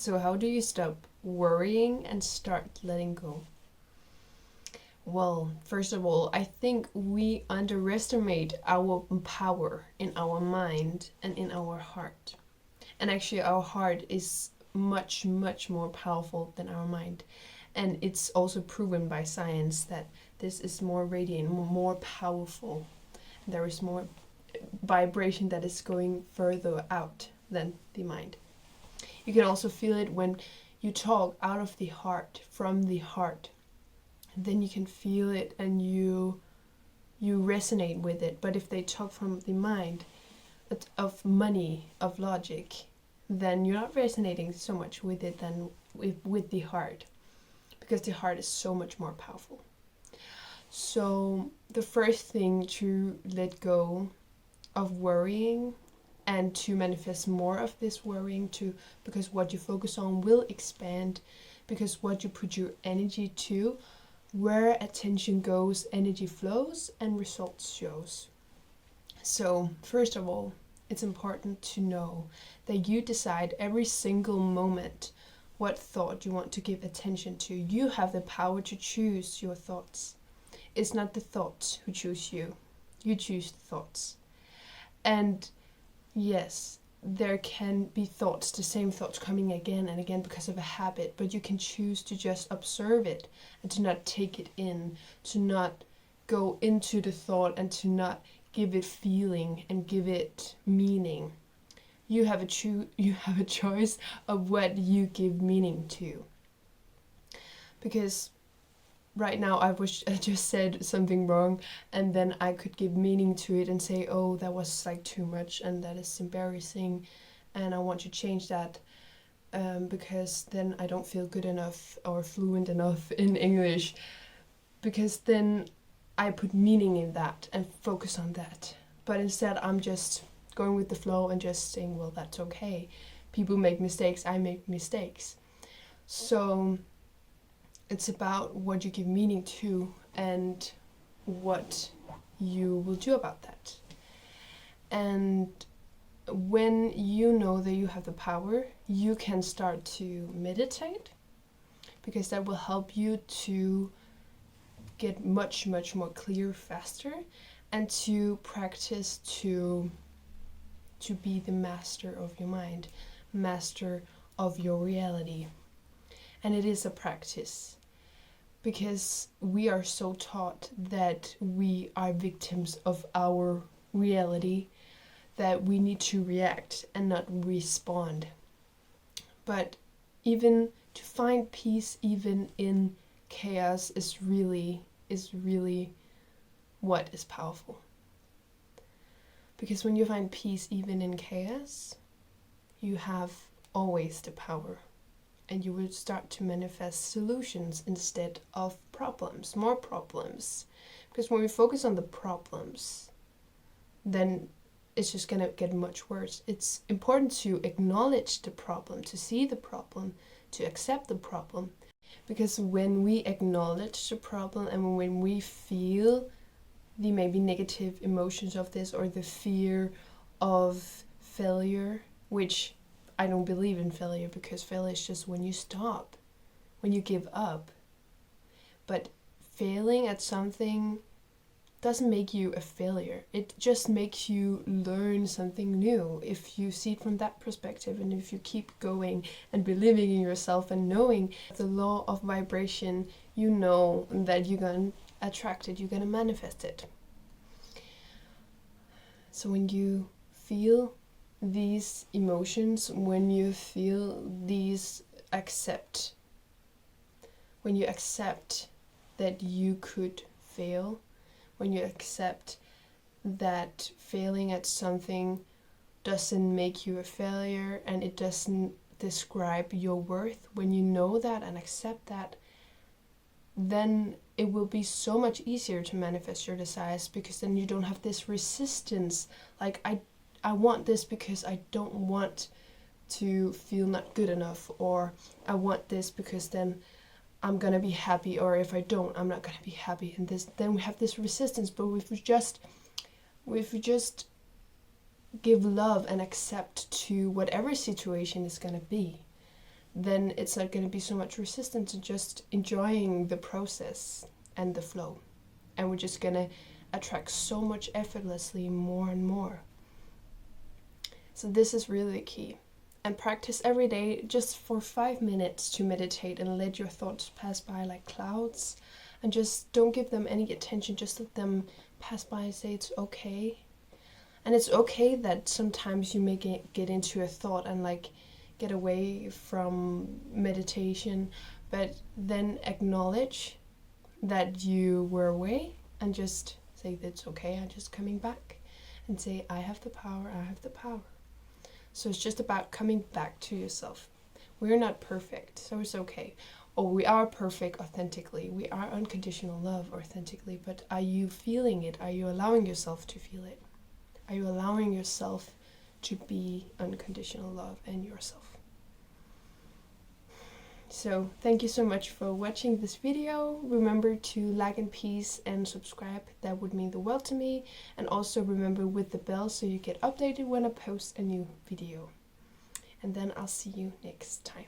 So how do you stop worrying and start letting go? Well, first of all, I think we underestimate our power in our mind and in our heart. And actually our heart is much, much more powerful than our mind. And it's also proven by science that this is more radiant, more powerful. There is more vibration that is going further out than the mind. You can also feel it when you talk out of the heart, from the heart. Then you can feel it and you resonate with it. But if they talk from the mind, of money, of logic, then you're not resonating so much with it than with the heart, because the heart is so much more powerful. So the first thing to let go of worrying and to manifest more of this worrying too, because what you focus on will expand, because what you put your energy to, where attention goes, energy flows and results shows. So first of all, it's important to know that you decide every single moment what thought you want to give attention to. You have the power to choose your thoughts. It's not the thoughts who choose you. You choose the thoughts. And yes, there can be thoughts, the same thoughts coming again and again because of a habit, but you can choose to just observe it and to not take it in, to not go into the thought and to not give it feeling and give it meaning. You have a choice of what you give meaning to. Because right now I just said something wrong, and then I could give meaning to it and say, oh, that was like too much and that is embarrassing and I want to change that, because then I don't feel good enough or fluent enough in English, because then I put meaning in that and focus on that. But instead I'm just going with the flow and just saying, well, that's okay. People make mistakes, I make mistakes. So it's about what you give meaning to and what you will do about that. And when you know that you have the power, you can start to meditate, because that will help you to get much, much more clear faster, and to practice to be the master of your mind, master of your reality. And it is a practice, because we are so taught that we are victims of our reality, that we need to react and not respond. But even to find peace even in chaos is really what is powerful. Because when you find peace even in chaos, you have always the power, and you will start to manifest solutions instead of problems, more problems. Because when we focus on the problems, then it's just gonna get much worse. It's important to acknowledge the problem, to see the problem, to accept the problem. Because when we acknowledge the problem and when we feel the maybe negative emotions of this, or the fear of failure, which I don't believe in failure, because failure is just when you stop, when you give up. But failing at something doesn't make you a failure. It just makes you learn something new if you see it from that perspective, and if you keep going and believing in yourself and knowing the law of vibration, you know that you're going to attract it, you're going to manifest it. So when you feel these emotions, when you feel these when you accept that you could fail, when you accept that failing at something doesn't make you a failure and it doesn't describe your worth, when you know that and accept that, then it will be so much easier to manifest your desires, because then you don't have this resistance, like I want this because I don't want to feel not good enough, or I want this because then I'm gonna be happy, or if I don't, I'm not gonna be happy, and then we have this resistance. But if we just give love and accept to whatever situation is gonna be, then it's not going to be so much resistance to just enjoying the process and the flow. And we're just going to attract so much effortlessly more and more. So this is really the key. And practice every day just for 5 minutes to meditate and let your thoughts pass by like clouds. And just don't give them any attention, just let them pass by and say it's okay. And it's okay that sometimes you may get into a thought and like get away from meditation, but then acknowledge that you were away and just say that's okay, I'm just coming back, and say I have the power, I have the power. So it's just about coming back to yourself. We're not perfect, so it's okay. Or we are perfect authentically. We are unconditional love authentically, but are you feeling it? Are you allowing yourself to feel it? Are you allowing yourself to be unconditional love and yourself? So thank you so much for watching this video. Remember to like and peace and subscribe. That would mean the world to me. And also remember with the bell so you get updated when I post a new video. And then I'll see you next time.